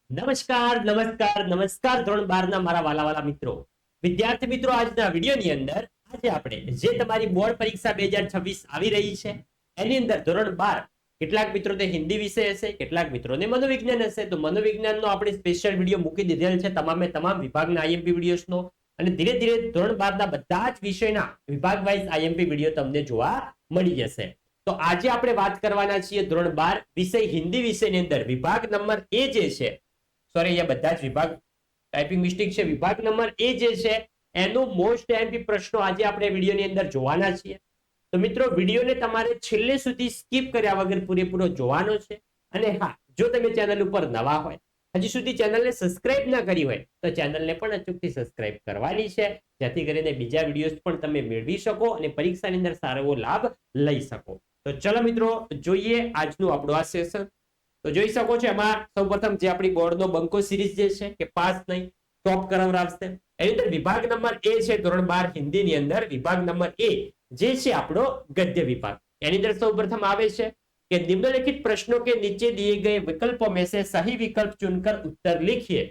નમસ્કાર નમસ્કાર નમસ્કાર ધોરણ 12 ના મારા વાલા મિત્રો વિદ્યાર્થી મિત્રો આજના વિડીયોની અંદર આજે આપણે જે તમારી બોર્ડ પરીક્ષા 2026 આવી રહી છે એની અંદર ધોરણ 12 કેટલાક મિત્રોને હિન્દી વિષય હશે કેટલાક મિત્રોને મનોવિજ્ઞાન હશે તો મનોવિજ્ઞાનનો આપણે સ્પેશિયલ વિડીયો મૂકી દીધેલ છે તમામ વિભાગના આઈએમપી વિડીયોઝનો અને ધીરે ધીરે ધોરણ 12 ના બધા જ વિષયના વિભાગ વાઇઝ આઈએમપી વિડીયો તમને જોવા મળી જશે તો આજે આપણે વાત કરવાના છીએ ધોરણ 12 વિષય હિન્દી વિષયની અંદર વિભાગ નંબર એ જે છે સોરી અહીંયા બધા જ વિભાગ ટાઈપિંગ મિસ્ટેક છે વિભાગ નંબર એ જે છે એનો મોસ્ટ આઈએમપી પ્રશ્નો આજે આપણે વિડીયોની અંદર જોવાના છીએ તો મિત્રો વિડીયોને તમારે છેલ્લે સુધી સ્કીપ કર્યા વગર પૂરેપૂરો જોવાનો છે અને હા જો તમે ચેનલ ઉપર નવા હોય હજી સુધી ચેનલને સબસ્ક્રાઇબ ના કરી હોય તો ચેનલને પણ અચૂકથી સબસ્ક્રાઇબ કરવાની છે જેથી કરીને બીજા વિડીયોઝ પણ તમે મેળવી શકો અને પરીક્ષાની અંદર સારો એવો લાભ લઈ શકો તો ચલો મિત્રો જોઈએ આજનું આપણું આ સેશન તો જોઈ શકો છો એમાં સૌપ્રથમ જે આપણી બોર્ડનો બંકો સિરીઝ જે છે કે પાસ નહીં ટોપ કરાવરાવશે એની અંદર વિભાગ નંબર એ છે ધોરણ 12 હિન્દીની અંદર વિભાગ નંબર એ જે છે આપણો ગદ્ય વિભાગ એની અંદર સૌપ્રથમ આવે છે कि निम्नलिखित प्रश्नों के नीचे दिए गए विकल्पों में से सही विकल्प चुनकर उत्तर लिखिए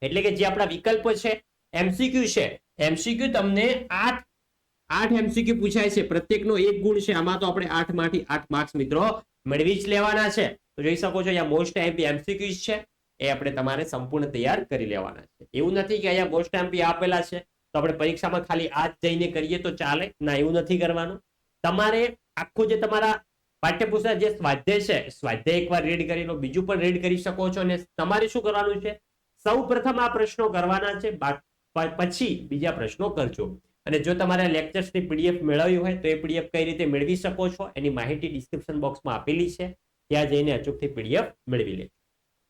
એટલે કે જે આપણા વિકલ્પો છે એમસીક્યુ છે એમસીક્યુ તમને 8 એમસીક્યુ પૂછાય છે પ્રત્યેકનો 1 ગુણ છે આમાં તો આપણે 8 માંથી 8 માર્ક્સ મિત્રો મેળવી જ લેવાના છે તો જોઈ શકો છો અહીંયા મોસ્ટ આઈએમપી એમસીક્યુઝ છે એ આપણે તમારે સંપૂર્ણ તૈયાર કરી લેવાના છે એવું નથી કે અહીંયા મોસ્ટ આઈએમપી આપેલા છે તો આપણે પરીક્ષામાં ખાલી આ જ જઈને કરીએ તો ચાલે ના એવું નથી કરવાનું તમારે આખું જે તમારા પાઠ્યપુસ્તક જે સ્વાધ્યાય છે સ્વાધ્યાય એકવાર રીડ કરી લો બીજું પણ રીડ કરી શકો છો અને તમારે શું કરવાનું છે સૌ પ્રથમ આ પ્રશ્નો કરવાના છે પછી બીજા પ્રશ્નો કરજો અને જો તમારે લેક્ચર્સની પીડીએફ મેળવવી હોય તો એ પીડીએફ કઈ રીતે મેળવી શકો છો એની માહિતી ડિસ્ક્રિપ્શન બોક્સમાં આપેલી છે ત્યાં જઈને અચૂકથી પીડીએફ મેળવી લેજો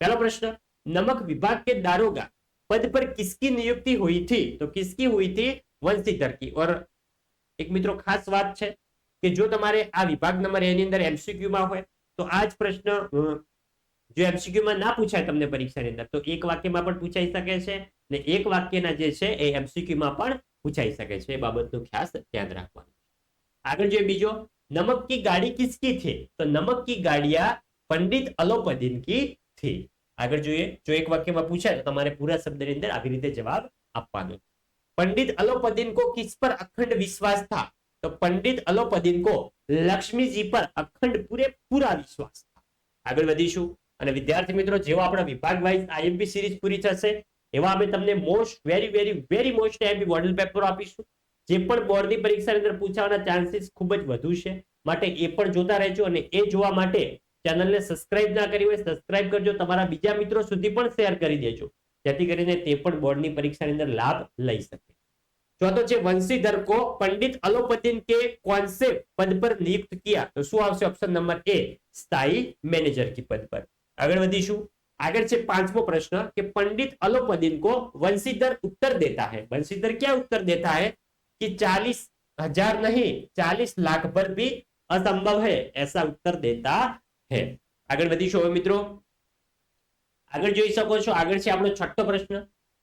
पहला प्रश्न नमक विभाग के दारोगा पद पर किसकी नियुक्ति हुई थी तो किसकी हुई थी वंशीधर की और एक मित्रों खास बात है कि जो तुम्हारे आ विभाग नंबर ए ની અંદર एमसीक्यू માં હોય તો આ જ પ્રશ્ન જો एमसीक्यू માં ના પૂછાય તમને પરીક્ષાની અંદર તો એક વાક્યમાં પણ પૂછાઈ શકે છે અને એક વાક્યના જે છે એ एमसीक्यू માં પણ પૂછાઈ શકે છે એ બાબતનું ખાસ ધ્યાન રાખવાનું છે આગળ જોઈએ બીજો नमक की गाड़ी किसकी थी तो नमक की गाड़ियां पंडित अलोपदीन की थी આગળ જોઈએ જો એક વાક્યમાં પૂછાય તો તમારે પૂરા શબ્દની અંદર આવી રીતે જવાબ આપવાનો पंडित अलोपदीन को किस पर अखंड विश्वास था तो पंडित अलोपदीन को लक्ष्मी जी पर अखंड पूरा विश्वास था આગળ વધીશું અને વિદ્યાર્થી મિત્રો જેવો આપણા વિભાગ વાઇઝ આઈએમપી સિરીઝ પૂરી થશે એવા અમે તમને most very most IMP model paper આપીશું જે પણ બોર્ડની પરીક્ષાની અંદર પૂછાવાના ચાન્સીસ ખૂબ જ વધુ છે માટે એ પણ જોતા રહેજો અને એ જોવા માટે ચેનલને સબસ્ક્રાઇબ ના કરી હોય સબસ્ક્રાઇબ કરજો તમારા બીજા મિત્રો સુધી પણ શેર કરી દેજો જેથી કરીને તે પણ બોર્ડની પરીક્ષાની અંદર લાભ લઈ શકે चौथो છે वंशीधर को पंडित अलोपदीन के कौन से पद पर नियुक्त किया तो શું આવશે ઓપ્શન નંબર એ સ્થાયી મેનેજર की पद पर આગળ વધીશું આગળ છે પાંચમો પ્રશ્ન કે पंडित अलोपदीन को वंशीधर उत्तर देता है वंशीधर क्या उत्तर देता है कि 40,000 नहीं 40 लाख पर भी असंभव है ऐसा उत्तर देता है આગળ વધીશું હવે મિત્રો આગળ જોઈ શકો છો આગળ છે આપણો છઠ્ઠો પ્રશ્ન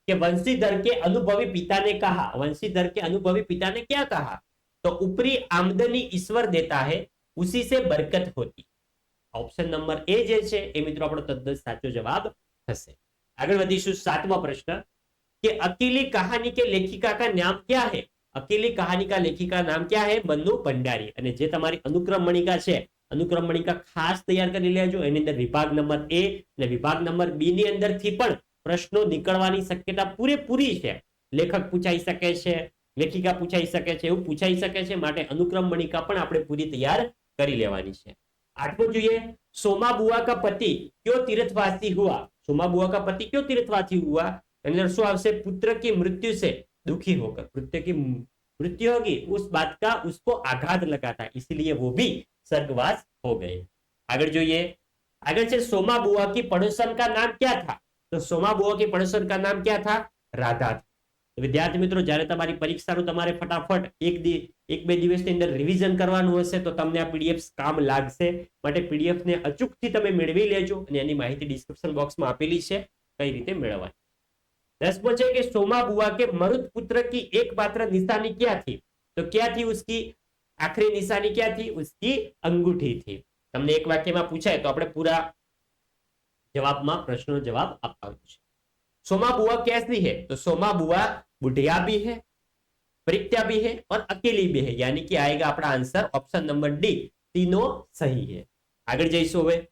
कि वंशीधर के अनुभवी पिता ने कहा वंशीधर के अनुभवी पिता ने क्या कहा तो ऊपरी आमदनी ईश्वर देता है उसी से बरकत होती ऑप्शन नंबर ए जे छे ए मित्रों આપણો તદ્દન સાચો જવાબ થશે આગળ વધીશું સાતમો પ્રશ્ન कि अकेली कहानी के लेखिका का नाम क्या है अकेली कहानी का लेखिका नाम क्या है मन्नू भंडारी અને જે તમારી અનુક્રમણિકા છે અનુક્રમણિકા ખાસ તૈયાર કરી લેજો એની અંદર વિભાગ નંબર એ અને વિભાગ નંબર બી ની અંદરથી પણ પ્રશ્નો નીકળવાની શક્યતા પૂરેપૂરી છે લેખક પૂછાઈ શકે છે લેખિકા પૂછાઈ શકે છે એવું પૂછાઈ શકે છે માટે અનુક્રમણિકા પણ આપણે પૂરી તૈયાર કરી લેવાની છે આઠમું જોઈએ सोमा बुआ का पति क्यों तीर्थवासी हुआ सोमा बुआ का पति क्यों तीर्थवासी हुआ अंदर શું આવશે पुत्र की मृत्यु से दुखी होकर पुत्र की मृत्यु होगी उस बात का उसको आघात लगा था इसलिए वो भी स्वर्गवास हो गए આગળ જોઈએ આગળ છે सोमा बुआ की पड़ोसन का नाम क्या था तो सोमा बुआ की पड़ोसन का नाम क्या था राधा था तो विद्यार्थी मित्रों જ્યારે તમારી પરીક્ષાનું તમારે ફટાફટ એક બે દિવસની અંદર રિવિઝન કરવાનું હશે તો તમને આ પીડીએફ કામ લાગશે માટે પીડીએફ ને અચૂકથી તમે મેળવી લેજો અને એની માહિતી ડિસ્ક્રિપ્શન બોક્સમાં આપેલી છે કઈ રીતે મેળવવાની 10મો છે કે सोमा बुआ के मरुत पुत्र की एकमात्र निशानी क्या थी तो क्या थी उसकी आखिरी निशानी क्या थी उसकी अंगूठी थी તમને એક વાક્યમાં પૂછાય તો આપણે પૂરા जवाब में प्रश्न जवाब आपका है। सोमा बुआ कैसी है? तो सोमा बुआ बुढ़िया भी है, परित्या भी है और अकेली भी है, यानी कि आएगा अपना आंसर ऑप्शन नंबर डी, तीनों सही है। आगे जईशु हवे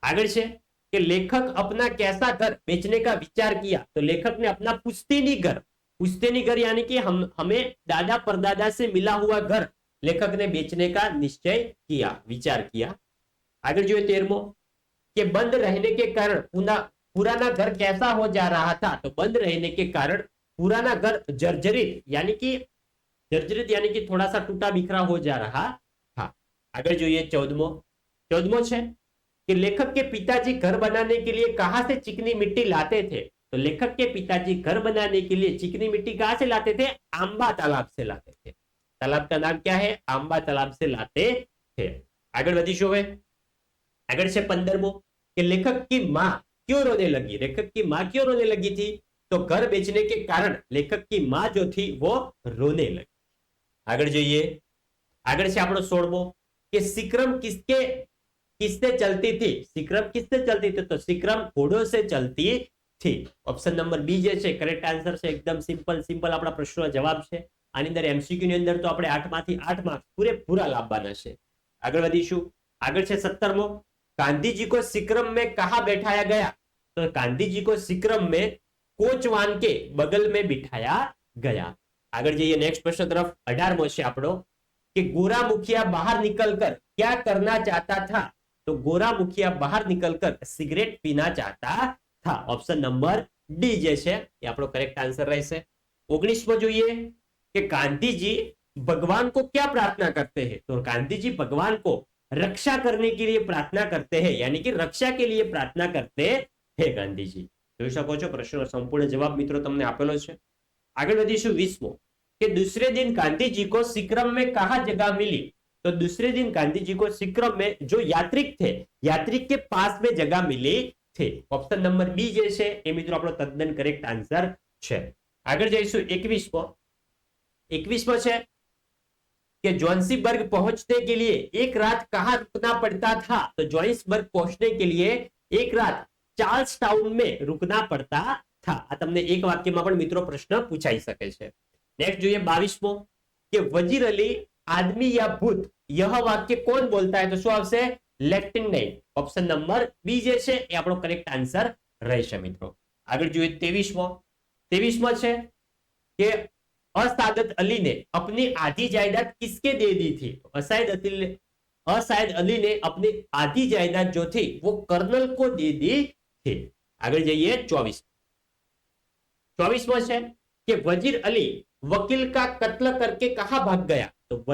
आगे छे कि लेखक अपना कैसा घर बेचने का विचार किया? तो लेखक ने अपना पुश्तैनी घर यानी कि हमें दादा परदादा से मिला हुआ घर लेखक ने बेचने का निश्चय किया, विचार किया। आगे जो 13मो कि बंद रहने के कारण पुराना घर कैसा हो जा रहा था? तो बंद रहने के कारण पुराना घर जर्जरित यानी कि थोड़ा सा टूटा बिखरा हो जा रहा था। आगे जो 14मो है कि लेखक के पिताजी घर बनाने के लिए कहां से चिकनी मिट्टी लाते थे? तो लेखक के पिताजी घर बनाने के लिए चिकनी मिट्टी कहां से लाते थे? आंबा तालाब से लाते थे। तालाब का नाम क्या है? आंबा तालाब से लाते थे। आगे बढ़ीशो आगे से 15मो कि लेखक की मां क्यों रोने लगी? लेखक की मां क्यों रोने लगी थी? तो घर बेचने के कारण लेखक की मां जो थी वो रोने लगी। आगे जाइए आगे से आपनो 16मो कि सिक्रम किससे चलती थी? सिक्रम किससे चलती थी? तो सिक्रम घोड़ों से चलती थी। ऑप्शन नंबर बी जे छे करेक्ट आंसर છે। एकदम સિમ્પલ આપણા પ્રશ્નનો જવાબ છે। આની અંદર એમસીક્યુ ની અંદર તો આપણે 8 માંથી 8 માર્ક્સ પૂરેપૂરા લાવવાના છે। આગળ વધીશું। આગળ છે 17મો गांधी जी को सिक्रम में कहा बैठाया गया? तो गांधी जी को सिक्रम में कोचवान के बगल में बिठाया गया। आगे जाइए नेक्स्ट प्रश्न तरफ। 18मो છે આપણો कि गोरा मुखिया बाहर निकलकर क्या करना चाहता था? तो गोरा मुखिया बाहर निकलकर सिगरेट पीना चाहता था। ऑप्शन नंबर डी जे છે એ આપણો करेक्ट आंसर રહેશે। 19મો જોઈએ कि गांधी जी भगवान को क्या प्रार्थना करते हैं? तो गांधी जी भगवान को रक्षा करने के लिए प्रार्थना करते हैं, यानी कि रक्षा के लिए प्रार्थना करते हैं गांधी जी। જોઈ શકો છો પ્રશ્નનો સંપૂર્ણ જવાબ મિત્રો તમને આપેલો છે। આગળ વધીશું 20મો कि दूसरे दिन गांधी जी को सिक्रम में कहां जगह मिली? तो दूसरे दिन गांधी जी को सिक्रम में जो यात्रिक थे यात्रिक के पास में जगह मिली थी। ऑप्शन नंबर बी જે છે એ મિત્રો આપણો તદ્દન કરેક્ટ આન્સર છે। આગળ જઈશું 21મો છે कि जोहान्सबर्ग पहुंचने के लिए एक रात कहां रुकना पड़ता था? तो जोहान्सबर्ग पहुंचने के लिए एक रात चार्ल्स टाउन में रुकना पड़ता था। आ तमने एक वाक्य में पण मित्रों प्रश्न पूछाई सके छे। नेक्स्ट જોઈએ 22મો कि वजीर अली आदमी या भूत यह वाक्य कौन बोलता है? तो શું આવશે? लेफ्टिनेंट। ऑप्शन नंबर बी જે છે એ આપણો કરેક્ટ આન્સર રહેશે મિત્રો। આગળ જોઈએ 23મો છે कि असादत अली ने अपनी आधी जायदाद किसके दे दी थी? असाद अली ने अपनी आधी जायदाद जो थी वो कर्नल को दे दी थी। आगे जाइए 24मो है कि वजीर अली वकील का कत्ल करके कहां भाग गया? तो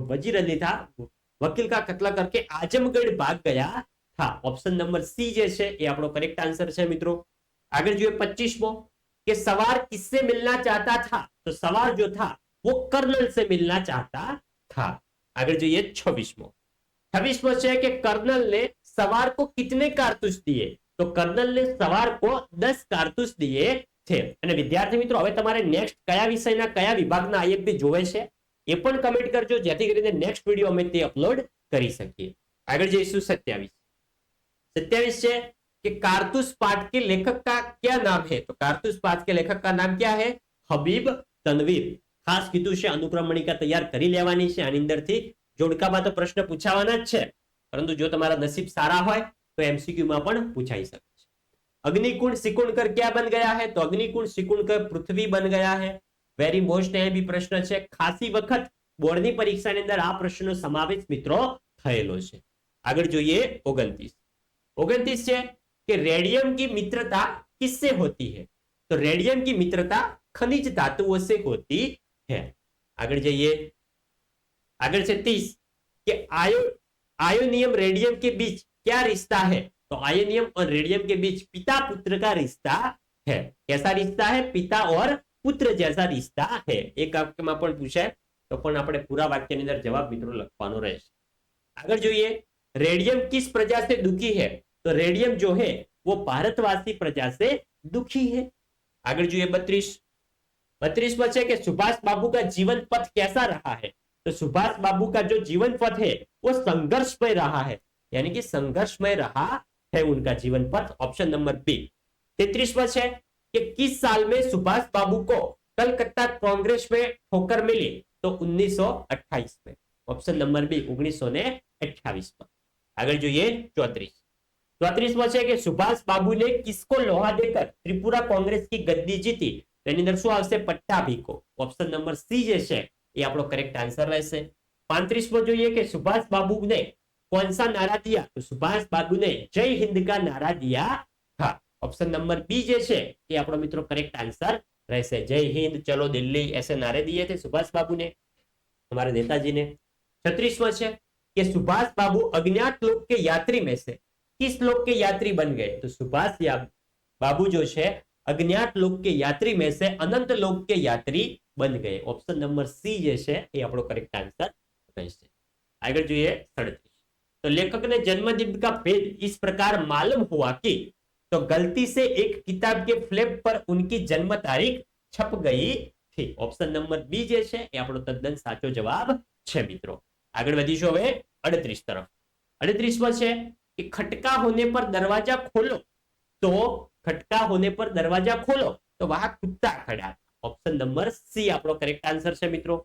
वजीर अली था वकील का कत्ल करके आजमगढ़ भाग गया था। ऑप्शन नंबर सी જે છે એ આપણો કરેક્ટ આન્સર છે મિત્રો। આગળ જોઈએ 25મો कि सवार किससे मिलना चाहता था? तो सवार जो था वो कर्नल से मिलना चाहता था। आगे जाइए 26मो है कि कर्नल ने सवार को कितने कारतूस दिए? तो कर्नल ने सवार को 10 कारतूस दिए थे। અને વિદ્યાર્થી મિત્રો હવે તમારે નેક્સ્ટ કયા વિષયના કયા વિભાગના આઈએમપી જોવે છે એ પણ કમેન્ટ કરજો જેથી કરીને નેક્સ્ટ વિડિયો અમે તે અપલોડ કરી શકીએ। આગળ જઈશું 27 છે कि कारतूस पाठ के लेखक का क्या नाम है? तो कारतूस पाठ के लेखक का नाम क्या है? हबीब तनवीर। खास कीधुं छे अनुक्रमणिका तैयार करी लेवानी छे। आनी अंदरथी जोड़कामां तो प्रश्न पूछावाना ज छे, परंतु जो तमारा नसीब सारा होय तो एमसीक्यू में पण पूछाई सके छे। अग्निकुंड सिकुड़कर क्या बन गया है? तो अग्निकुंड सिकुड़कर पृथ्वी बन गया है। वेरी मोस्ट भी प्रश्न है। खासी वखत बोर्डनी परीक्षा अंदर आ प्रश्न समावेश मित्रों थयेलो छे। आगळ जोईए 29 है कि रेडियम की मित्रता किससे होती है? तो रेडियम की मित्रता खनिज धातुओं से होती है। आगे जाइए आगे से 30 कि आयोनियम रेडियम के बीच क्या रिश्ता है? तो आयोनियम और रेडियम के बीच पिता पुत्र का रिश्ता है। कैसा रिश्ता है? पिता और पुत्र जैसा रिश्ता है। एक वाक्य में पण पूछे तो पण आपणे पूरा वाक्य अंदर जवाब मित्रों लखवानो रहेशे। आगे જોઈએ रेडियम किस प्रजा से दुखी है? तो रेडियम जो है वो भारतवासी प्रजा से दुखी है। आगे જોઈએ 32 में है कि सुभाष बाबू का जीवन पथ कैसा रहा है? तो सुभाष बाबू का जो जीवन पथ है वो संघर्षमय रहा है। यानी कि संघर्षमय रहा है उनका जीवन पथ। Option number B. 33वां है कि किस साल में सुभाष बाबू को कलकत्ता कांग्रेस में ठोकर मिली? तो 1928 में। ऑप्शन नंबर बी 1928 में। आगे જોઈએ 34वां છે કે સુભાષ બાબુને કિસકો લોહા દેકર ત્રિપુરા કોંગ્રેસ की गद्दी जीती? તેની અંદર શું આવશે? પટ્ટાભી। ઓપ્શન નંબર સી જે છે એ આપણો કરેક્ટ આન્સર રહેશે। 35મો જોઈએ કે સુભાષ બાબુ ने कौन सा नारा दिया? तो सुभाष बाबू ने जय हिंद का नारा दिया था। ऑप्शन नंबर बी जे છે એ આપણો મિત્રો करेक्ट आंसर રહેશે। जय हिंद चलो दिल्ली ऐसे नारे दिए थे सुभाष बाबू ने, हमारे नेताजी ने। 36वां છે कि सुभाष बाबू अज्ञात लोक के यात्री में से किस लोक के यात्री बन गए? तो सुभाष बाबू जो है अज्ञात लोक के यात्री में से अनंत लोक के यात्री बन गए। ऑप्शन नंबर सी જે છે એ આપણો करेक्ट आंसर રહેશે। આગળ જોઈએ 37। तो लेखक ने जन्मदिन का भेद इस प्रकार मालूम हुआ कि, तो गलती से एक किताब के फ्लैप पर उनकी जन्म तारीख छप गई थी। ऑप्शन नंबर बी જે છે એ આપણો તદ્દન સાચો જવાબ છે મિત્રો। આગળ વધીશું હવે 38 तरफ। 38वां છે कि खटका होने पर दरवाजा खोलो, तो खटका होने पर दरवाजा खोलो तो वहां कुत्ता खड़ा था। ऑप्शन नंबर सी આપણો करेक्ट आंसर છે મિત્રો।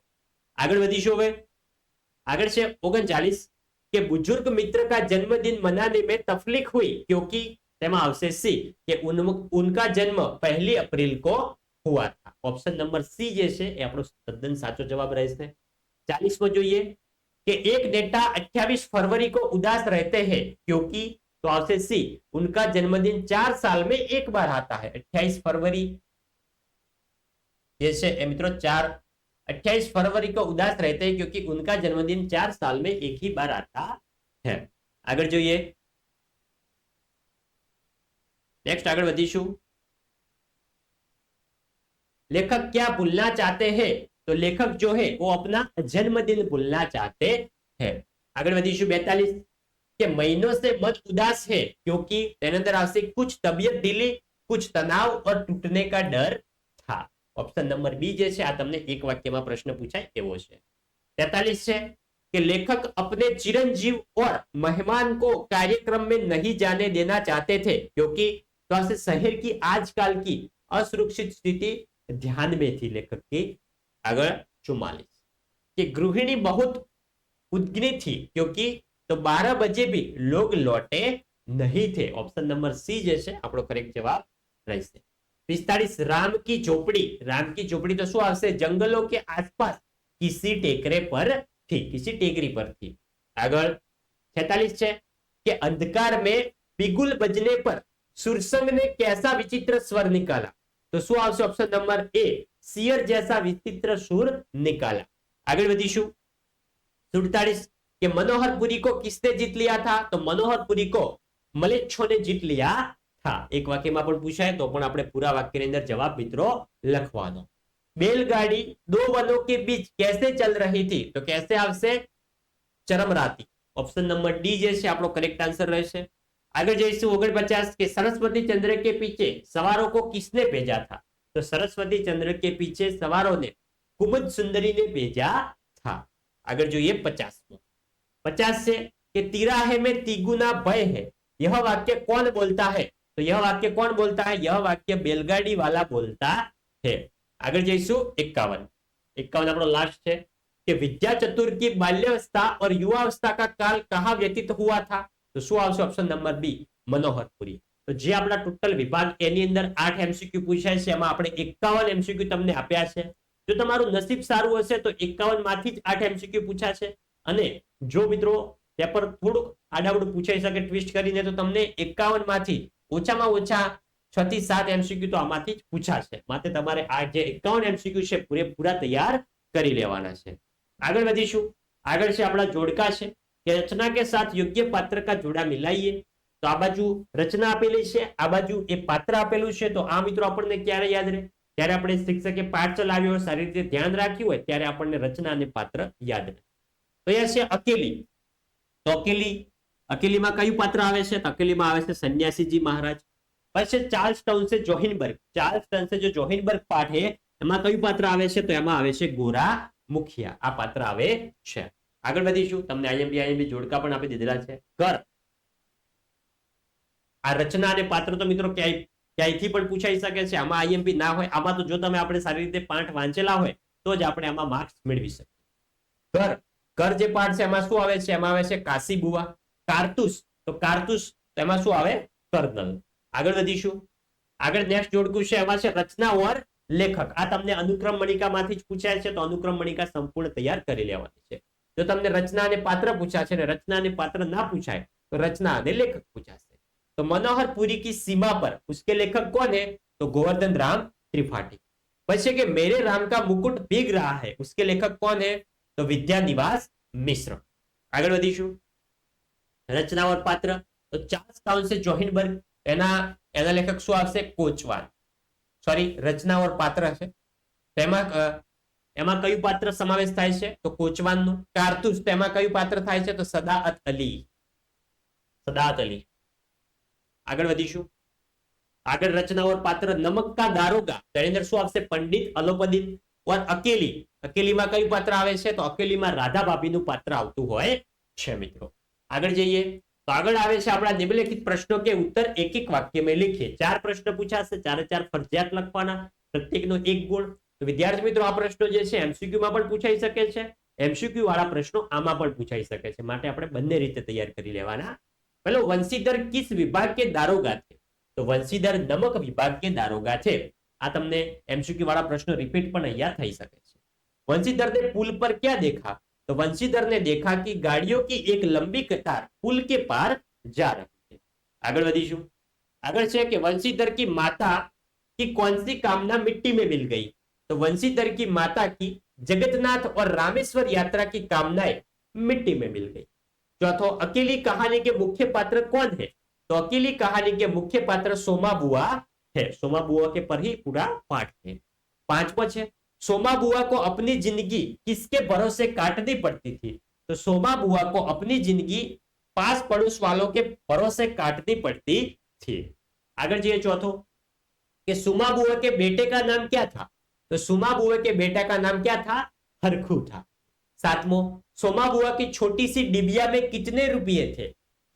આગળ વધીશું હવે। આગળ છે 39 कि बुजुर्ग मित्र का जन्मदिन मनाने में तकलीफ हुई क्योंकि તેમાં આવશે सी कि उनका जन्म 1 अप्रैल को हुआ था। ऑप्शन नंबर सी જે છે એ આપણો તદ્દન સાચો જવાબ રહેશે। 40મો જોઈએ कि एक नेता 28 फरवरी को उदास रहते हैं क्योंकि, तो आवશે सी उनका जन्मदिन 4 साल में एक बार आता है। 28 फरवरी જે છે એ મિત્રો 28 फरवरी को उदास रहते हैं क्योंकि उनका जन्मदिन 4 साल में एक ही बार आता है। આગળ જોઈએ नेक्स्ट। આગળ વધીશું। लेखक क्या भूलना चाहते हैं? तो लेखक जो है वो अपना जन्मदिन भूलना चाहते हैं। આગળ વધીશું 42 के महीनों से मन उदास है क्योंकि તેની અંદર આવશે कुछ तबियत ढीली, कुछ तनाव और टूटने का डर था। ऑप्शन नंबर बी જે છે આ તમને એક વાક્યમાં પ્રશ્ન પૂછાય એવો છે। 43 છે कि लेखक अपने चिरंजीव और मेहमान को कार्यक्रम में नहीं जाने देना चाहते थे क्योंकि, तो ऐसे शहर की आजकल की असुरक्षित स्थिति ध्यान में थी लेखक की। अगर 44 कि गृहिणी बहुत उद्ग्नी थी क्योंकि, तो 12 बजे भी लोग लौटे नहीं थे। ऑप्शन नंबर सी જે છે આપણો करेक्ट जवाब રહેશે। 45 राम की झोपड़ी तो શું આવશે? जंगलों के आसपास किसी टेकरे पर थी, किसी टेकरी पर थी। આગળ 46 છે कि अंधकार में बिगुल बजने पर सुरसंग ने कैसा विचित्र स्वर निकाला? तो શું આવશે? ऑप्शन नंबर ए सियर जैसा विचित्र सुर निकाला। આગળ વધીશું 47 कि मनोहरपुरी को किसने जीत लिया था? तो मनोहरपुरी को मलेच्छों ने जीत लिया था। एक वाक्यમાં પણ પૂછાય તો પણ આપણે પૂરા વાક્યની અંદર જવાબ મિત્રો લખવાનો। बैलगाड़ी 2 वनों के बीच कैसे चल रही थी? तो कैसे આવશે? चरमराती। ऑप्शन नंबर डी જે છે આપણો करेक्ट आंसर રહેશે। આગળ જઈશું 49 કે सरस्वती चंद्र के पीछे सवारों को किसने भेजा था? तो सरस्वती चंद्र के पीछे सवारों ने कुमुद सुंदरी ने भेजा था। આગળ જોઈએ 50 से कि तिराहे में तिगुना भय है, यह वाक्य कौन बोलता है? तो यह वाक्य कौन बोलता है? यह वाक्य बैलगाड़ी वाला बोलता है। આગળ જઈશું 51 આપણો લાસ્ટ છે कि विद्या चतुर की बाल्यावस्था और युवावस्था का काल कहाँ व्यतीत हुआ था? तो શું આવશે? Option number B Manoharpuri. तो જે આપણા ટોટલ વિભાગ એની અંદર 8 એમસીક્યુ પૂછાય છે, એમાં આપણે 51 એમસીક્યુ તમને આપ્યા છે। જો તમારું નસીબ સારું હશે તો 51 માંથી જ 8 એમસીક્યુ પૂછાશે, અને જો મિત્રો પેપર થોડુંક આડાવડું પૂછાઈ શકે ટ્વિસ્ટ કરીને તો તમને 51 માંથી ઓછામાં ઓછા 6 થી 7 એમસીક્યુ તો આમાંથી જ પૂછાશે। માટે તમારે આ જે 51 એમસીક્યુ છે પૂરેપૂરા તૈયાર કરી લેવાના છે। આગળ વધીશું। આગળ છે આપણા જોડકા છે કે રચના के साथ योग्य पात्र का जोड़ा मिलाइए। तो આ બાજુ રચના આપેલી છે, આ બાજુ એ પાત્ર આપેલું છે। તો આ મિત્રો આપણને ક્યારે યાદ રહે? ત્યારે આપણે શિક્ષકે પાઠ ચલાવ્યો હોય, સારી રીતે ધ્યાન રાખ્યું હોય ત્યારે આપણને રચના અને પાત્ર યાદ રહે। તો એ છે અકેલી। તો અકેલીમાં કયું પાત્ર આવે છે? તો અકેલીમાં આવે છે સન્યાસીજી મહારાજ। પછી ચાર્લ્સ ટાઉનસે જો જોહિનબર્ગ પાઠ છે એમાં કયું પાત્ર આવે છે? તો એમાં આવે છે ગોરા મુખિયા, આ પાત્ર આવે છે। આગળ વધીશું। તમને આઈએમપી જોડકા પણ આપી દીધેલા છે। ઘર આ રચના અને પાત્ર તો મિત્રો ક્યાંયથી પણ પૂછાઈ શકે છે, આમાં આઈએમપી ના હોય. આમાં તો જો તમે આપણે સારી રીતે પાઠ વાંચેલા હોય તો જ આપણે આમાં માર્ક્સ મેળવી શકીએ. કર કર જે પાઠ છે એમાં શું આવે છે? એમાં આવે છે કાશી બુવા. કારતુસ તો કારતુસ એમાં શું આવે? કર્નલ. આગળ વધીશું. આગળ નેક્સ્ટ જોડકું છે એમાં છે રચના ઓર લેખક. આ તમને અનુક્રમ મણિકામાંથી જ પૂછાય છે, તો અનુક્રમ મણિકા સંપૂર્ણ તૈયાર કરી લેવાની છે. જો તમને રચના અને પાત્ર પૂછાશે ને રચના અને પાત્ર ના પૂછાય તો રચના અને લેખક પૂછાશે. તો मनोहर पुरी की सीमा पर उसके लेखक कौन है? तो गोवर्धन राम त्रिपाठी. પછી કે मेरे राम का मुकुट भीग रहा है उसके लेखक कौन है? तो विद्यानिवास मिश्र. આગળ વધીશું. રચના और પાત્ર તો ચાર્લ્સ ટાઉન से જોહિનબર્ગ એના લેખક શું આવશે? કોચવાન. સોરી, રચના और પાત્ર છે એમાં કયું પાત્ર સમાવેશ થાય છે? તો કોચવાનનું. કારતુસ તેમાં કયું પાત્ર થાય છે? તો સદાઅત અલી. સદાઅત અલી. આગળ વધીશું. આગળ રચના और પાત્ર નમક કા દારોગા તેની અંદર શું આવશે? પંડિત અલોપદિત. और અકેલી, અકેલીમાં કયું પાત્ર આવે છે? તો અકેલીમાં રાધા ભાભીનું પાત્ર આવતું હોય છે મિત્રો. આગળ જઈએ તો આગળ આવે છે આપણા નિમ્નલિખિત પ્રશ્નો કે उत्तर एक एक वाक्य में लिखिए. 4 પ્રશ્ન પૂછાશે, 4 ફરજિયાત લખવાના, પ્રત્યેકનો 1 ગુણ. તો વિદ્યાર્થી મિત્રો આ પ્રશ્નો જે છે એમસીક્યુ માં પણ પૂછાઈ શકે છે, એમસીક્યુ વાળા પ્રશ્નો આમાં પણ પૂછાઈ શકે છે, માટે આપણે બંને રીતે તૈયાર કરી લેવાના. પેલો વંશીધર किस विभाग के दारोगा थे? तो वंशीधर नमक विभाग के दारोगा थे. આ તમને એમસીક્યુ વાળા પ્રશ્નો રિપીટ પણ અહીંયા થઈ શકે છે. वंशीधर ने पुल पर क्या देखा? तो वंशीधर ने देखा कि गाड़ियों की एक लंबी कतार पुल के पार जा रही है. આગળ વધીશું. આગળ છે કે वंशीधर की माता की कौन सी कामना मिट्टी में मिल गई? तो वंशीधर की माता की जगन्नाथ और रामेश्वर यात्रा की कामनाएं मिट्टी में मिल गई. चौथो, अकेली कहानी के मुख्य पात्र कौन है? तो अकेली कहानी के मुख्य पात्र सोमा बुआ है. सोमा बुआ के पर ही पूरा पाठ है. 5वां है, सोमा बुआ को अपनी जिंदगी किसके भरोसे काटनी पड़ती थी? तो सोमा बुआ को अपनी जिंदगी पास पड़ोस वालों के भरोसे काटनी पड़ती थी. आगे जाइए. चौथो कि सुमा बुआ के बेटे का नाम क्या था? तो सुमा बुआ के बेटा का नाम क्या था? हरखू था. 7वां, सोमा बुआ की छोटी सी डिबिया में कितने रुपये थे?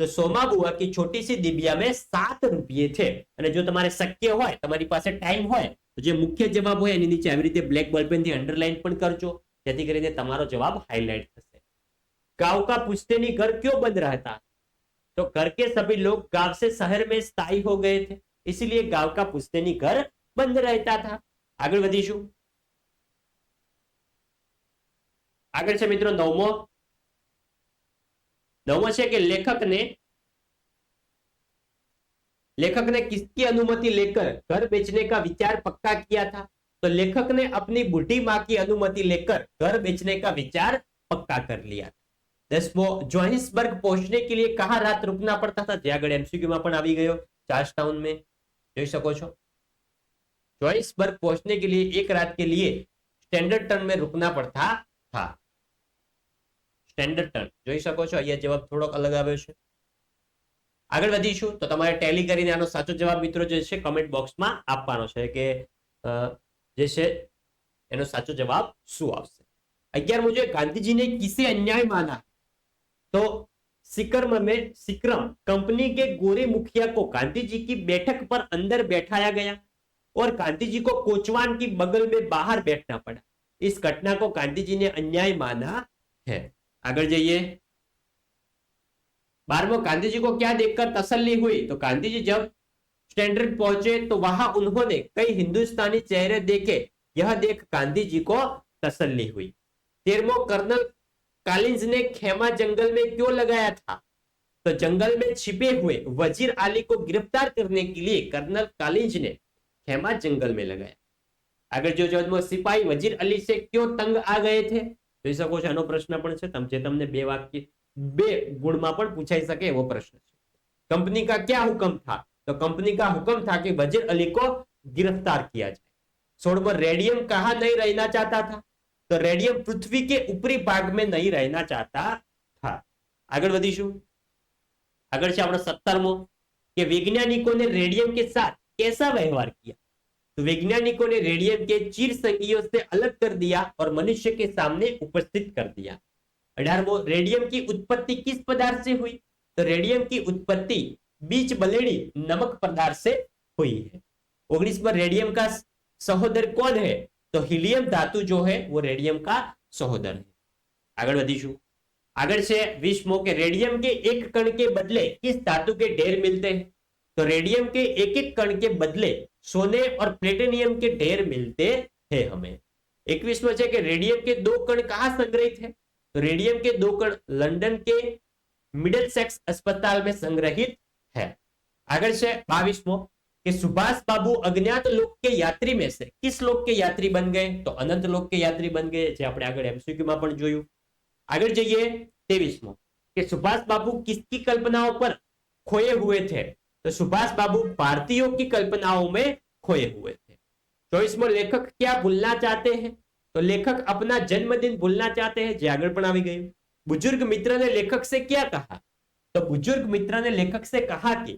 तो सोमा बुआ की छोटी सी डिबिया में 7 रुपये थे. અને જો તમારે શક્ય હોય, તમારી પાસે ટાઈમ હોય તો જે મુખ્ય જવાબ હોય એની નીચે આવી રીતે બ્લેક બોલપેન થી અંડરલાઈન પણ કરજો, જેથી કરીને તમારો જવાબ હાઇલાઇટ થશે. गांव का पुश्तैनी घर क्यों बंद रहता? तो घर के सभी लोग गांव से शहर में स्थायी हो गए थे, इसलिए गांव का पुश्तैनी घर बंद रहता था. આગળ વધીશું. આગળ છે મિત્રો 9મો છે કે लेखक ने किसकी अनुमति लेकर घर बेचने का विचार पक्का किया था? तो लेखक ने अपनी बूढ़ी मां की अनुमति लेकर घर बेचने का विचार पक्का कर लिया था. 10मो, जोहानिसबर्ग पहुंचने के लिए कहां रात रुकना पड़ता था? જે આગળ एमसीक्यू માં પણ આવી ગયો, चार्ल्स टाउन में. જોઈ શકો છો. जोहानिसबर्ग पहुंचने के लिए एक रात के लिए स्टैंडर्ड टर्न में रुकना पड़ता था. સ્ટેન્ડર્ડ ટર્ન જોઈ શકો છો. અહીંયા જવાબ થોડોક અલગ આવ્યો છે. આગળ વધીશું તો તમારે ટેલી કરીને આનો સાચો જવાબ મિત્રો જે છે કમેન્ટ બોક્સમાં આપવાનો છે કે જે છે એનો સાચો જવાબ શું આવશે. 11મો છે, गांधी ने किसे अन्याय माना? तो सिक्रम कंपनी के गोरे मुखिया को गांधी जी की बैठक पर अंदर बैठाया गया और गांधी जी को कोचवान की बगल में बाहर बैठना पड़ा. इस घटना को गांधी जी ने अन्याय माना है. आगे जाइए. 12वां, गांधी जी को क्या देखकर तसल्ली हुई? तो गांधी जी जब स्टैंडर्ड पहुंचे तो वहां उन्होंने कई हिंदुस्तानी चेहरे देखे, यह देख गांधी जी को तसल्ली हुई. 13वां, कर्नल कालिंज ने खेमा जंगल में क्यों लगाया था? तो जंगल में छिपे हुए वजीर अली को गिरफ्तार करने के लिए कर्नल कालिंज ने खेमा जंगल में लगाया. आगे जो 14मो, सिपाही वजीर अली से क्यों तंग आ गए थे? જોઈ શકો છો આનો પ્રશ્ન પણ છે, જે તમને 2 ગુણમાં પણ પૂછાઈ શકે એવો પ્રશ્ન છે. कंपनी का क्या हुक्म था? तो कंपनी का हुक्म था कि वजीर अली को गिरफ्तार किया जाए. 16वां, रेडियम कहां नहीं रहना चाहता था? तो रेडियम पृथ्वी के ऊपरी भाग में नहीं रहना चाहता था. આગળ વધીશું. આગળ છે આપણો 17મો કે वैज्ञानिकों ने रेडियम के साथ कैसा व्यवहार किया? तो वैज्ञानिकों ने रेडियम के चीर संगियों से अलग कर दिया और मनुष्य के सामने उपस्थित कर दिया. 18वां, रेडियम की उत्पत्ति किस पदार्थ से हुई? तो रेडियम की उत्पत्ति बीच बलेड़ी नमक पदार्थ से हुई है। 19 रेडियम का सहोदर कौन है? तो हीलियम धातु जो है वो रेडियम का सहोदर है। આગળ વધીશું। આગળ છે 20મો કે રેડિયમ के एक कण के बदले किस धातु के ढेर मिलते हैं? तो रेडियम के एक एक कण के बदले सोने और प्लेटिनियम के ढेर मिलते हैं हमें। 21वां છે કે રેડિયમ के दो कण कहां संग्रहित है? तो रेडियम के दो कण लंदन के मिडलसेक्स अस्पताल में संग्रहित है। આગળ છે 22મો कि सुभाष बाबू अज्ञात लोक के यात्री में से किस लोक के यात्री बन गए? तो अनंत लोक के यात्री बन गए, જે આપણે આગળ એમસીક્યુ માં પણ જોયું। આગળ જઈએ 23મો कि सुभाष बाबू किसकी कल्पनाओं पर खोए हुए थे? तो सुभाष बाबू भारतीयों की कल्पनाओं में खोए हुए थे। 24मो लेखक क्या भूलना चाहते हैं? तो लेखक अपना जन्मदिन भूलना चाहते हैं, જે આગળ પણ આવી ગયું। बुजुर्ग मित्र ने लेखक से क्या कहा? तो बुजुर्ग मित्र ने लेखक से कहा कि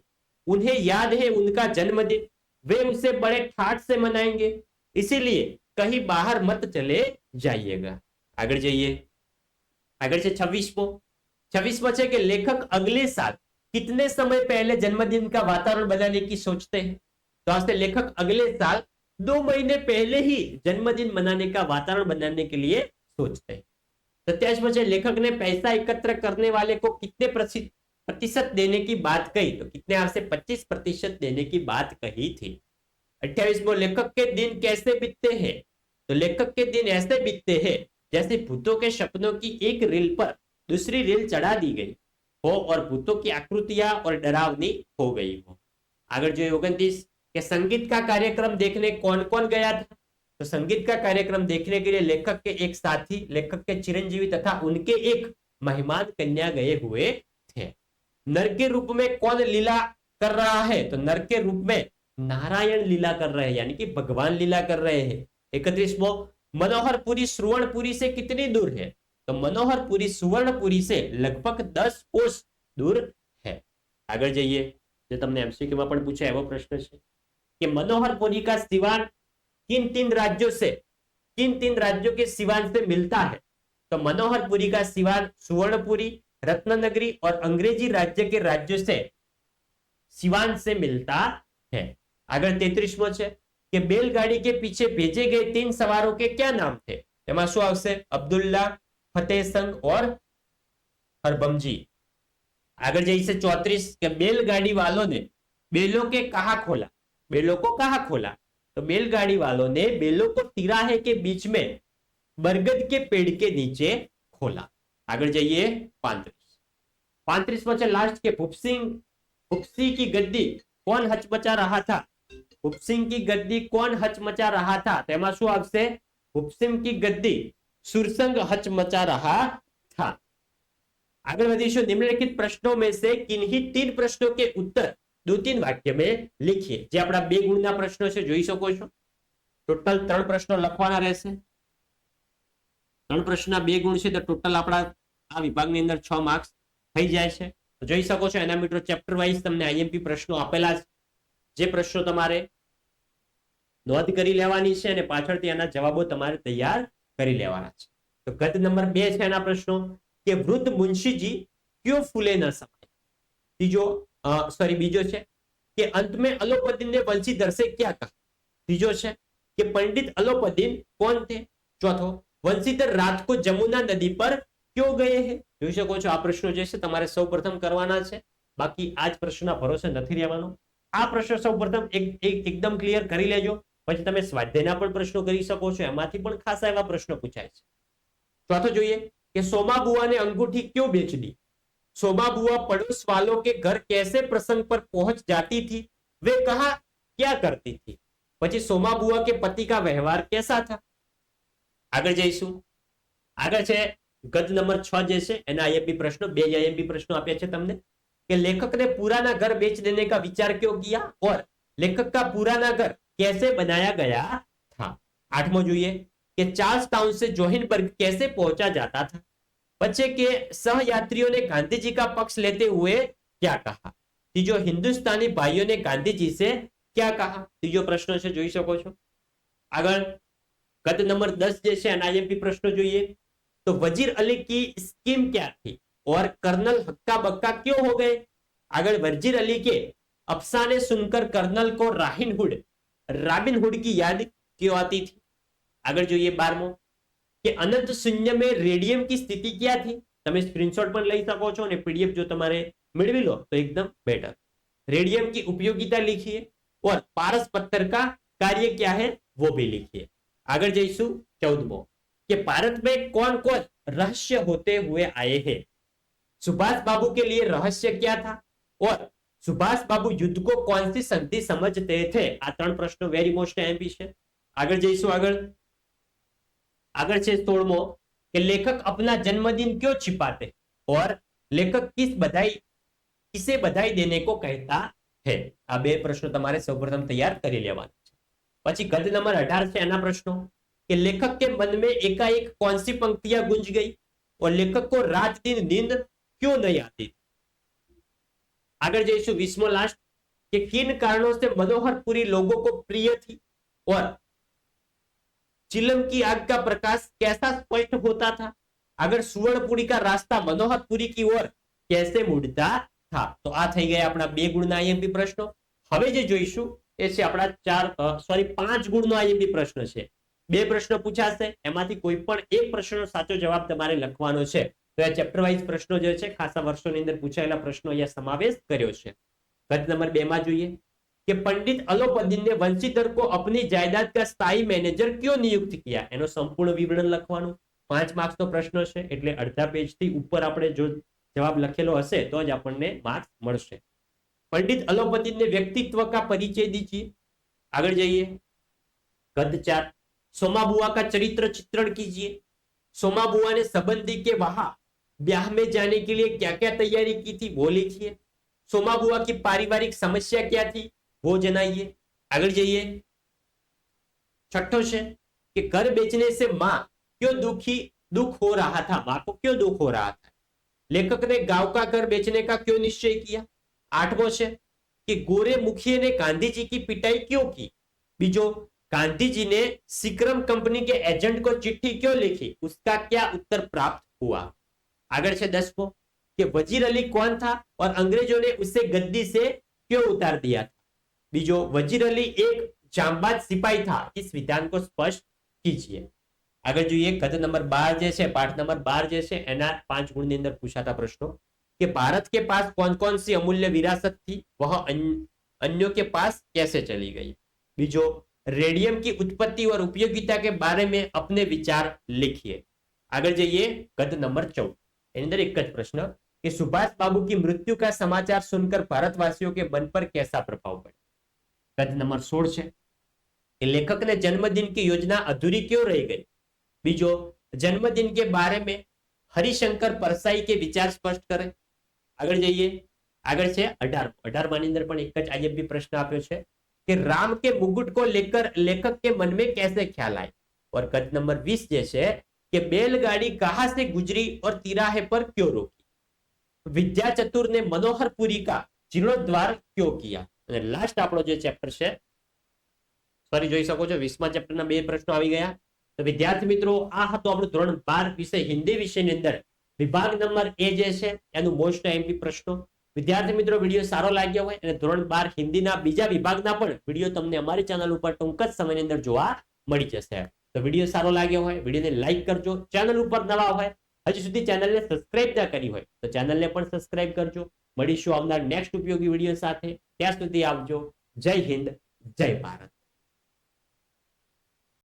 उन्हें याद है उनका जन्मदिन, वे उसे बड़े ठाट से मनाएंगे, इसीलिए कहीं बाहर मत चले जाइएगा। आगे जाइए। आगे से 26वां છે કે लेखक अगले साल कितने समय पहले जन्मदिन का वातावरण बनाने की सोचते हैं? तो आज से लेखक अगले साल 2 महीने पहले ही जन्मदिन मनाने का वातावरण बनाने के लिए सोचते हैं। 27वां છે लेखक ने पैसा एकत्र करने वाले को कितने प्रतिशत देने की बात कही? तो कितने आपसे 25% देने की बात कही थी। 28वां लेखक के दिन कैसे बीतते हैं? तो लेखक के दिन ऐसे बीतते हैं जैसे भूतों के सपनों की एक रील पर दूसरी रील चढ़ा दी गई हो और भूतों की आकृतियां और डरावनी हो गई हो। आगे जो 29 के संगीत का कार्यक्रम देखने कौन कौन गया था? तो संगीत का कार्यक्रम देखने के लिए लेखक के एक साथी, लेखक के चिरंजीवी तथा उनके एक मेहमान कन्या गए हुए थे। नर के रूप में कौन लीला कर रहा है? तो नर के रूप में नारायण लीला कर रहे हैं, यानी कि भगवान लीला कर रहे हैं। 31वां मनोहरपुरी सुवर्णपुरी से कितनी दूर है? तो मनोहरपुरी सुवर्णपुरी से लगभग 10 कोस दूर है। आगे जाइए। जो तुमने एमसीक्यू में पण पूछा एवो प्रश्न है कि मनोहरपुरी का सिवान किन तीन राज्यों के सिवान से मिलता है? तो मनोहरपुरी का सिवान सुवर्णपुरी, रत्ननगरी और अंग्रेजी राज्य के राज्यों से सिवान से मिलता है। आगे 33वां છે कि बैलगाड़ी के पीछे भेजे गए 3 सवारों के क्या नाम थे? એમાં શું આવશે? અબ્દુલ્લા, ફતેહસંગ और हरबमजी। आगे जैसे 34 के बैलगाड़ी वालों ने बैलों के कहा खोला? बैलों को कहा खोला? तो बैलगाड़ी वालों ने बैलों को तिराहे के बीच में बरगद के पेड़ के नीचे खोला। आगे जाइए 35वां लास्ट के भूपसिंह की गद्दी कौन हचमचा रहा था? भूपसिंह की गद्दी कौन हचमचा रहा था? तेमा શું આવશે? भूपसिंह की गद्दी सुरसंग हचमचा रहा था। आगे વધીશું। निम्नलिखित प्रश्नों में से किन्हीं 3 प्रश्नों के उत्तर 2-3 वाक्य में लिखिए। જે આપણા 2 ગુણના પ્રશ્નો છે, જોઈ શકો છો। ટોટલ 3 પ્રશ્નો લખવાના રહેશે। 3 પ્રશ્નના 2 ગુણ છે, તો ટોટલ આપણા આ વિભાગની અંદર 6 માર્ક્સ થઈ જાય છે। તો જોઈ શકો છો એના મિત્રો ચેપ્ટર વાઇઝ તમને આઈએમપી પ્રશ્નો આપેલા છે, જે પ્રશ્નો તમારે નોંધ કરી લેવાની છે અને પાછળથી એના જવાબો તમારે તૈયાર કરી લેવાના છે। તો ગત નંબર 2 છે એના પ્રશ્નો કે વૃદ્ધ મુંશીજી क्यों फूले न समाये? बीजो છે કે अंत में अलोपदीन ने वंशीधर से क्या कहा? तीजो છે कि पंडित अलोपदीन कौन थे? चौथो वंशीधर रात को जमुना नदी पर क्यों गए हैं? જોઈ શકો છો આ પ્રશ્નો જે છે તમારે સૌપ્રથમ કરવાના છે, બાકી આ જ પ્રશ્નના ભરોસે નથી રહેવાનો। આ પ્રશ્ન સૌપ્રથમ એકદમ ક્લિયર કરી લેજો, પછી તમે સ્વાધ્યાયના પણ પ્રશ્નો કરી શકો છો, એમાંથી પણ ખાસા એવા પ્રશ્નો પૂછાય છે। ચોથો જોઈએ कि सोमा बुआ ने अंगूठी क्यों बेच दी? सोमा बुआ पड़ोस वालों के घर कैसे प्रसंग पर पहुंच जाती थी? वे कहा क्या करती थी? પછી सोमा बुआ के पति का व्यवहार कैसा था? આગળ જઈશું। આગળ છે ગત નંબર 6 જે છે એના આઈએમપી પ્રશ્નો, 2 આઈએમપી પ્રશ્નો આપ્યા છે તમને कि लेखक ने पुराना घर बेच देने का विचार क्यों किया और लेखक का पुराना घर कैसे बनाया गया था। 8वां જોઈએ कि चार्ल्स टाउन से जोहानिसबर्ग कैसे पहुंचा जाता था। बच्चे के सहयात्रियों ने गांधी जी का पक्ष लेते हुए क्या कहा? तीजो हिंदुस्तानी भाइयों ने गांधी जी से क्या कहा? तीजो प्रश्न છે, જોઈ શકો છો। આગળ ગત નંબર 10 જે છે એના આઈએમપી પ્રશ્નો જોઈએ तो वजीर अली की स्कीम क्या थी और कर्नल हक्का बक्का क्यों हो गए? આગળ वर्जिर अली के अफसाने सुनकर कर्नल को राबिन हुड की याद क्यों आती थी। આગળ જોઈએ 12મો કે અનંત શૂન્ય में रेडियम की स्थिति क्या थी। તમે સ્ક્રીનશોટ પણ લઈ શકો છો અને પીડીએફ જો તમારે મેળવી લો તો एकदम बेटर। रेडियम की उपयोगिता लिखिए और पारस पत्थर का कार्य क्या है वो भी लिखिए। આગળ જઈશું 14મો कि भारत में कौन कौन रहस्य होते हुए आए हैं। सुभाष बाबू के लिए रहस्य क्या था और सुभाष बाबू युद्ध को कौन सी संधि समझते थे। આ ત્રણ પ્રશ્નો વેરી મોસ્ટ એમપી છે। આગળ જઈશું આગળ છે 16મો कि लेखक अपना जन्मदिन क्यों छिपाते और लेखक किसे बधाई देने को कहता है। આ બે પ્રશ્નો તમારે સૌપ્રથમ તૈયાર કરી લેવાના છે। પછી ગદ્ય નંબર 18 છે એના પ્રશ્નો कि लेखक के मन में एकाएक कौन सी पंक्तियां गूंज गई और लेखक को रात दिन नींद क्यों नहीं आती। आगे जैसु 20मो लास्ट कि किन कारणों से मनोहरपुरी लोगों को प्रिय थी और चिलम की आग का प्रकाश कैसा स्पष्ट होता था। अगर सुवर्णपुरी का रास्ता मनोहरपुरी की ओर कैसे मुड़ता था। तो आ થઈ ગયા આપણા 2 ગુણના આઈએમપી પ્રશ્નો। હવે જે જોઈશું એ છે આપણા 5 ગુણનો આઈએમપી પ્રશ્ન છે। 2 પ્રશ્નો પૂછાશે એમાંથી કોઈ પણ એક પ્રશ્નનો સાચો જવાબ તમારે લખવાનો છે। તો આ ચેપ્ટર વાઇઝ પ્રશ્નો જે છે ખાસા વર્ષોની અંદર પૂછાયેલા પ્રશ્નો અહીંયા સમાવેશ કર્યો છે। ગદ્ય નંબર 2 માં જોઈએ कि पंडित अलोपदीन ने वंशीधर को अपनी जायदाद का स्थायी मैनेजर क्यों नियुक्त किया। એનો સંપૂર્ણ વિવરણ લખવાનું। 5 માર્ક્સ નો પ્રશ્ન છે એટલે અડધા પેજ થી ઉપર આપણે જો જવાબ લખેલો હશે તો જ આપણને માર્ક્સ મળશે। पंडित अलोपदीन ने व्यक्तित्व का परिचय दीजिए। આગળ જઈએ गद्य 4 सोमा बुआ का चरित्र चित्रण कीजिए। सोमा बुआ ने संबंधी के वहां ब्याह में जाने के लिए क्या क्या तैयारी की थी वो लिखिए। सोमा बुआ की पारिवारिक समस्या क्या थी वो जनाइए। आगे जाइए 6ठो है कि घर बेचने से मां क्यों दुख हो रहा था। मां को क्यों दुख हो रहा था। लेखक ने गांव का घर बेचने का क्यों निश्चय किया। 8वां है कि गोरे मुखिया ने गांधी जी की पिटाई क्यों की। बीजो गांधी जी ने सिक्रम कंपनी के एजेंट को चिट्ठी क्यों लिखी उसका क्या उत्तर प्राप्त हुआ। आगे है 10वां कि वजीर अली कौन था और अंग्रेजों ने उसे गद्दी से क्यों उतार दिया था। बीजो वजीर अली एक जांबाज सिपाही था। इस विधान को स्पष्ट कीजिए। आगे જોઈએ गद्य नंबर 12 જે છે પાઠ नंबर 12 જે છે એના 5 ગુણની અંદર પૂછાતા પ્રશ્નો कि भारत के पास कौन कौन सी अमूल्य विरासत थी वह अन्यों के पास कैसे चली गई। बीजो रेडियम की उत्पत्ति और उपयोगिता के बारे में अपने विचार लिखिए। आगे जाइए गद्य नंबर 14 એની અંદર એક જ પ્રશ્ન कि सुभाष बाबू की मृत्यु का समाचार सुनकर भारतवासियों के मन पर कैसा प्रभाव पड़ा। गद्य नंबर 16 है कि लेखक ने जन्मदिन की योजना अधूरी क्यों रह गई। बीजो जन्मदिन के बारे में हरिशंकर परसाई के विचार स्पष्ट करें। आगे जाइए आगे છે 18 ની અંદર પણ એક જ આઈએમપી પ્રશ્ન આપ્યો છે कि राम के मुकुट को लेकर लेखक के मन में कैसे ख्याल आए। और गद्य नंबर 20 જે છે कि बैलगाड़ी कहां से गुजरी और तिराहे पर क्यों रोकी। विद्या चतुर ने मनोहरपुरी का जीर्णोद्वार क्यों किया। અને લાસ્ટ આપણો જે ચેપ્ટર છે સોરી જોઈ શકો છો 20મા ચેપ્ટરના 2 પ્રશ્નો આવી ગયા। તો વિદ્યાર્થી મિત્રો આ હતો આપણો ધોરણ 12 વિષય હિન્દી વિષયની અંદર વિભાગ નંબર એ જે છે એનું મોસ્ટ એમપી પ્રશ્નો। વિદ્યાર્થી મિત્રો વિડિયો સારો લાગ્યો હોય અને ધોરણ 12 હિન્દીના બીજા વિભાગના પણ વિડિયો તમને અમારી ચેનલ ઉપર ટૂંક જ સમયની અંદર જોવા મળી જશે। તો વિડિયો સારો લાગ્યો હોય વિડિયોને લાઈક કરજો। ચેનલ ઉપર નવા હોય હજી સુધી ચેનલને સબસ્ક્રાઇબ ન કરી હોય તો ચેનલને પણ સબસ્ક્રાઇબ કરજો। મળીશું આવનાર નેક્સ્ટ ઉપયોગી વિડિયો સાથે। ત્યાં સુધી આવજો। જય હિન્દ જય ભારત।